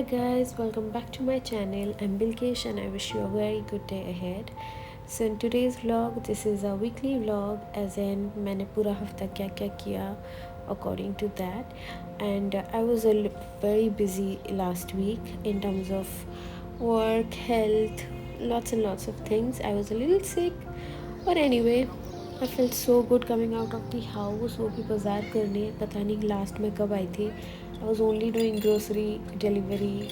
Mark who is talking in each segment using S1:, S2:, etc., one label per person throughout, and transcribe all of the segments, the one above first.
S1: guys, welcome back to my channel. I'm Bilkesh and I wish you a very good day ahead. So in today's vlog, this is a weekly vlog as in मैंने पूरा हफ्ता क्या क्या किया according to that. And I was very busy last week in terms of work, health, lots and lots of things. I was a little sick, but anyway, I felt so good coming out of the house. वो भी बाज़ार करने पता नहीं last में कब आई थी. I was only doing grocery delivery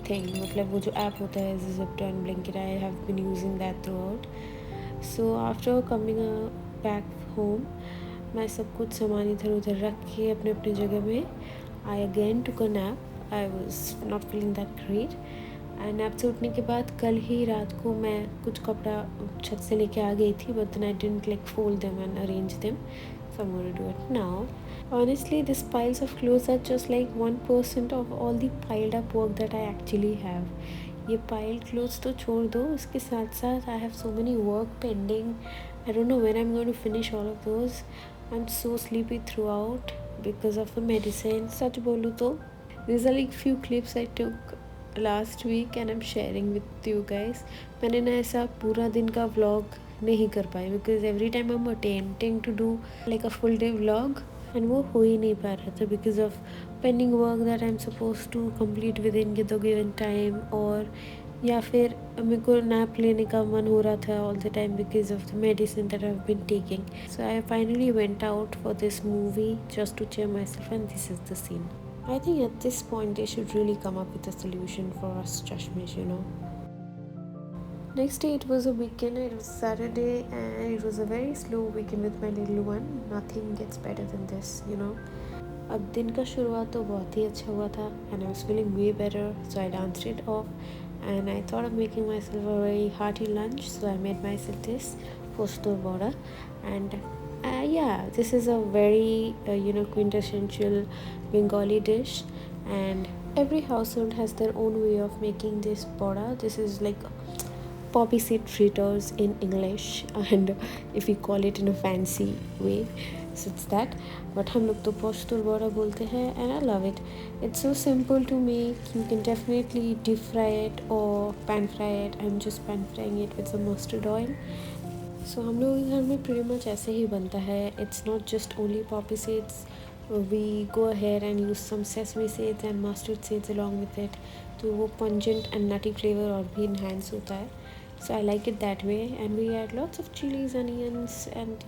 S1: thing. मतलब वो जो ऐप होता है Zipto and Blinkit, I have been using that throughout. So after coming back home, मैं सब कुछ सामान इधर उधर रख के अपने अपने जगह में I again took a nap. I was not feeling that great. And nap से उठने के बाद कल ही रात को मैं कुछ कपड़ा छत से लेके आ गई थी, but then I didn't like fold them and arrange them, so I'm going to do it now. Honestly, these piles of clothes are just like 1% of all the piled up work that I actually have. ये piled clothes तो छोड़ दो, उसके साथ साथ I have so many work pending. I don't know when I'm going to finish all of those. I'm so sleepy throughout because of the medicine. सच बोलूँ तो these are like few clips I took last week and I'm sharing with you guys. मैंने ना ऐसा पूरा दिन का vlog नहीं कर पाई because every time I'm attempting to do like a full day vlog and वो हो ही नहीं पा रहा था because of pending work that I'm supposed to complete within the given time, और या फिर मेरे को नैप लेने का मन हो रहा था all the time because of the medicine that I've been taking. So I finally went out for this movie just to cheer myself, and this is the scene. I think at this point they should really come up with a solution for us chashmish, you know. Next day it was a weekend, it was Saturday and it was a very slow weekend with my little one. Nothing gets better than this, you know. अब दिन का शुरुआत तो बहुत ही अच्छा हुआ था and I was feeling way better, so I danced it off and I thought of making myself a very hearty lunch, so I made myself this postur vada. And yeah, this is a very quintessential Bengali dish, and every household has their own way of making this bora. This is like poppy seed fritters in English, and if we call it in a fancy way, so it's that. But हम लोग तो postur bora बोलते हैं, and I love it. It's so simple to make. You can definitely deep fry it or pan fry it. I'm just pan frying it with some mustard oil. So हम लोग के घर में pretty much ऐसे ही बनता है. It's not just only poppy seeds. We go ahead and use some sesame seeds and mustard seeds along with it, तो वो pungent and nutty flavor और भी enhance होता है. So I like it that way, and we add lots of chilies, onions, and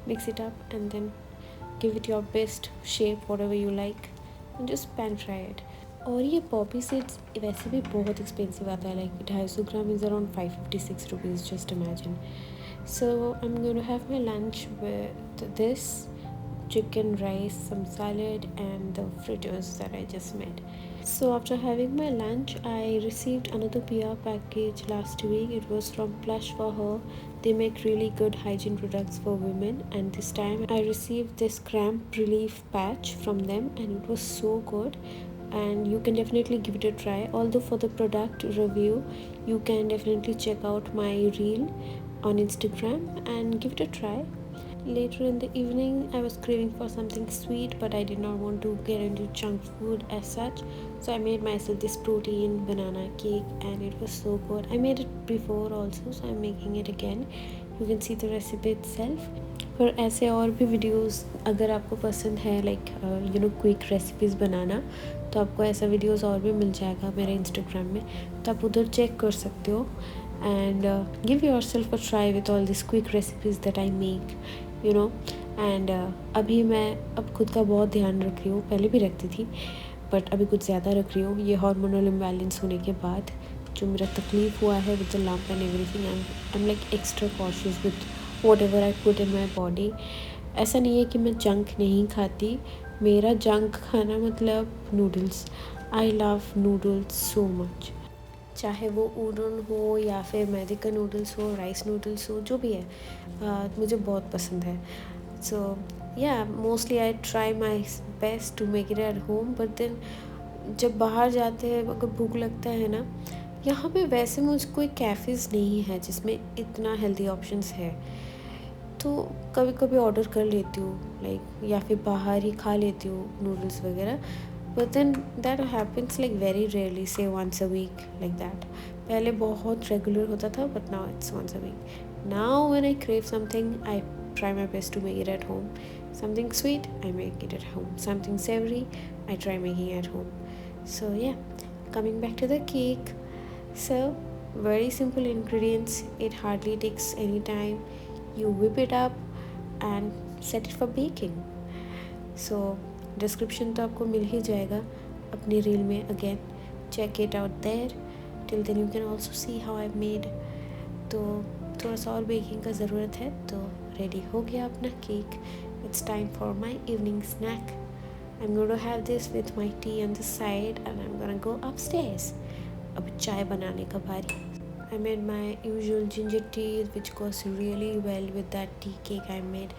S1: mix it up and then give it your best shape, whatever you like, and just pan fry it. और ये Poppy seeds वैसे भी बहुत expensive आता है, like 250 gram is around 556 rupees, just imagine. So I'm going to have my lunch with this chicken, rice, some salad, and the fritters that I just made. So after having my lunch, I received another PR package last week. It was from Plush for Her. They make really good hygiene products for women, and this time I received this cramp relief patch from them, and it was so good. And you can definitely give it a try. Although for the product review, you can definitely check out my reel on Instagram and give it a try. Later in the evening, I was craving for something sweet, but I did not want to get into junk food as such, so I made myself this protein banana cake, and it was so good. I made it before also, so I'm making it again. You can see the recipe itself. पर ऐसे और भी videos अगर आपको पसंद है, like quick recipes बनाना, तो आपको ऐसा वीडियोस और भी मिल जाएगा मेरे इंस्टाग्राम में, तो आप उधर चेक कर सकते हो. And give yourself a try with all these quick recipes that I make, and अभी मैं अब खुद का बहुत ध्यान रख रही हूँ. पहले भी रखती थी, बट अभी कुछ ज़्यादा रख रही हूँ. ये हार्मोनल इम्बैलेंस होने के बाद जो मेरा तकलीफ़ हुआ है with the lump and everything, I am like extra cautious with whatever I put in my body. ऐसा नहीं है कि मैं जंक नहीं खाती. मेरा जंक खाना मतलब noodles. I love noodles so much, चाहे वो ऊडन हो या फिर मैदे का नूडल्स हो, राइस नूडल्स हो, जो भी है, मुझे बहुत पसंद है. So yeah mostly I try my best to make it at home, but then जब बाहर जाते हैं अगर भूख लगता है ना, यहाँ पे वैसे मुझ कोई कैफ़ेज़ नहीं है जिसमें इतना हेल्दी ऑप्शंस है, तो कभी कभी ऑर्डर कर लेती हूँ, लाइक, या फिर बाहर ही खा लेती हूँ नूडल्स वगैरह. but then that happens like very rarely, say once a week like that. पहले बहुत regular होता था, but now it's once a week. Now when I crave something, I try my best to make it at home. Something sweet, I make it at home. Something savory, I try making at home. So yeah, coming back to the cake. So very simple ingredients. It hardly takes any time. You whip it up and set it for baking. So description तो आपको मिल ही जाएगा अपनी reel में. Again check it out there. Till then you can also see how I made. तो थोड़ा सा और बेकिंग का ज़रूरत है. तो रेडी हो गया अपना cake. It's time for my evening snack. I am going to have this with my tea on the side and I am going to go upstairs. अब चाय बनाने का बारी. I made my usual ginger tea which goes really well with that tea cake I made.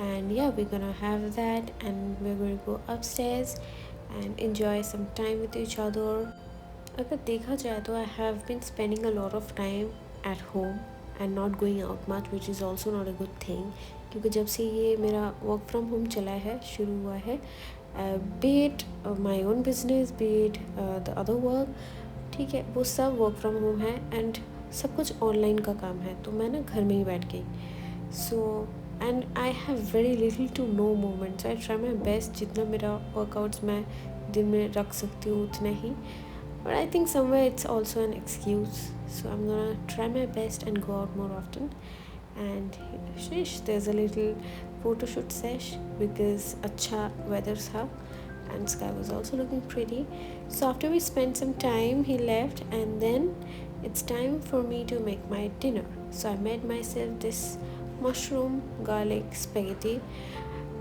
S1: And yeah, we're gonna have that and we're going to go upstairs and enjoy some time with each other. अगर देखा जाए तो I have been spending a lot of time at home and not going out much, which is also not a good thing. क्योंकि जब से ये मेरा work from home चला है, शुरू हुआ है, be it my own business, be it the other work, ठीक है, वो सब वर्क फ्रॉम होम है एंड सब कुछ ऑनलाइन का काम है. तो मैं ना घर में ही बैठ गई. So and I have very little to no movement. So I try my best जितना मेरा वर्कआउट्स मैं दिन में रख सकती हूँ उतना ही. But I think somewhere it's also an excuse. So I am gonna try my best and go out more often. And shish, there's a little photo shoot sesh because अच्छा weather था and sky was also looking pretty. So after we spent some time, he left and then it's time for me to make my dinner. So I made myself this mushroom garlic spaghetti.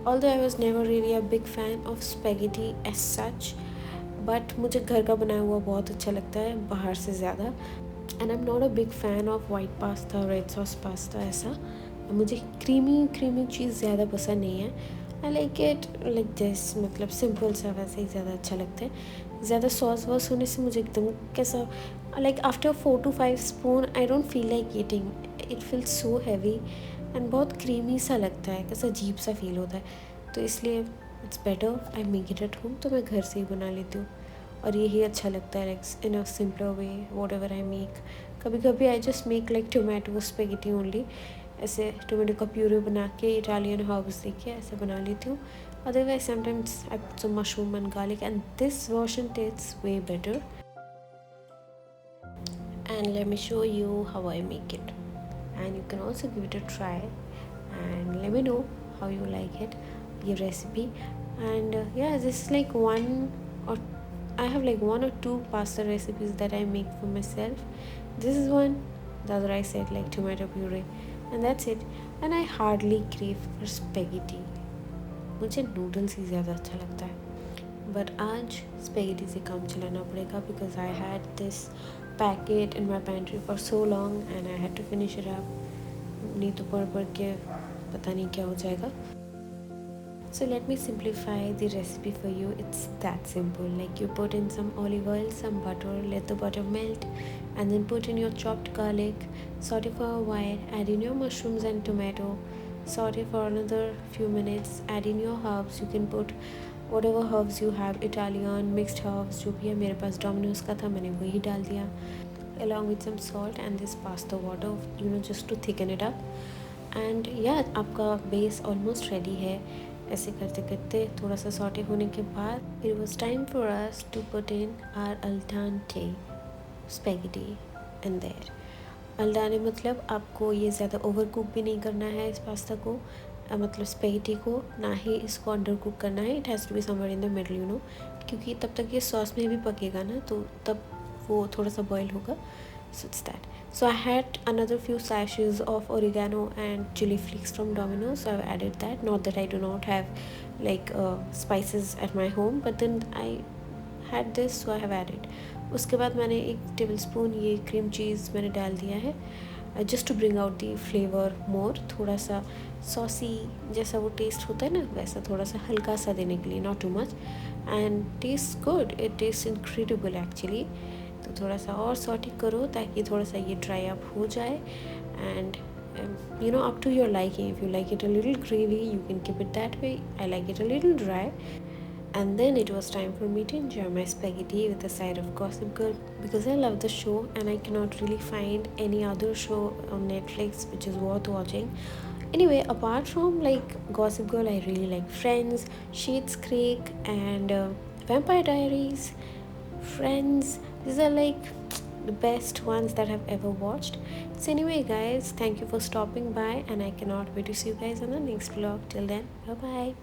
S1: Although I was never really a big fan of spaghetti as such, but मुझे घर का बनाया हुआ बहुत अच्छा लगता है बाहर से ज़्यादा. And I am not a big fan of white pasta, red sauce pasta. ऐसा मुझे क्रीमी चीज़ ज़्यादा पसंद नहीं है. I like it like this, मतलब सिंपल सा वैसे ही ज़्यादा अच्छा लगता है. ज़्यादा सॉस वॉस होने से मुझे एकदम कैसा like after 4 to 5 spoon I don't feel like eating. It feels so heavy and बहुत क्रीमी सा लगता है, कैसा अजीब सा फील होता है. तो इसलिए it's better I make it at home. तो मैं घर से ही बना लेती हूँ और यही अच्छा लगता है. Like in a simpler way whatever I make. कभी कभी I just make like tomato spaghetti only. ऐसे टोमेटो का प्यूरी बना के इटालियन हर्ब्स देके ऐसे बना लेती हूँ. Otherwise sometimes I put some mushroom and garlic and this version tastes way better. And let me show you how I make it, and you can also give it a try and let me know how you like it, your recipe. And yeah, this is like or I have like 1 or 2 pasta recipes that I make for myself. This is one. The other I said like tomato puree, and that's it. And I hardly crave for spaghetti. मुझे noodles ही ज़्यादा अच्छा लगता है. But आज spaghetti से काम चलाना पड़ेगा because I had this packet in my pantry for so long and I had to finish it up. नहीं तो पढ़ के पता नहीं क्या हो जाएगा. So let me simplify the recipe for you. It's that simple. Like you put in some olive oil, some butter, let the butter melt, and then put in your chopped garlic, saute for a while, add in your mushrooms and tomato, saute for another few minutes, add in your herbs. You can put whatever herbs you have, Italian, mixed herbs, जो भी है. मेरे पास Domino's का था, मैंने वही डाल दिया, along with some salt and this pasta water, just to thicken it up. And yeah, आपका base almost ready है. ऐसे करते करते थोड़ा सा सॉटे होने के बाद it was time for us to put in our al dente spaghetti in there. Al dente मतलब आपको ये ज़्यादा ओवर कुक भी नहीं करना है इस पास्ता को, मतलब स्पेगेटी को, ना ही इसको अंडर कुक करना है. It has to be somewhere in the middle, क्योंकि तब तक ये सॉस में भी पकेगा ना, तो तब वो थोड़ा सा बॉयल होगा. So it's that. So I had another few sachets of oregano and chili flakes from Domino's. So I've added that. Not that I do not have like spices at my home, but then I had this, so I have added. उसके बाद मैंने 1 tablespoon ये cream cheese मैंने डाल दिया है, just to bring out the flavor more. थोड़ा सा सॉसी जैसा वो टेस्ट होता है ना, वैसा थोड़ा सा हल्का सा देने के लिए, not too much. And tastes good. It tastes incredible actually. तो थोड़ा सा और सॉटे करो ताकि थोड़ा सा ये ड्राई अप हो जाए. And up to your liking. If you like it a little gravy, you can keep it that way. I like it a little dry. And then it was time for me to enjoy my spaghetti with a side of Gossip Girl, because I love the show and I cannot really find any other show on Netflix which is worth watching. Anyway, apart from like Gossip Girl, I really like Friends, Schitt's Creek, and Vampire Diaries. Friends, these are like the best ones that I've ever watched. So anyway guys, thank you for stopping by and I cannot wait to see you guys on the next vlog. Till then, bye bye.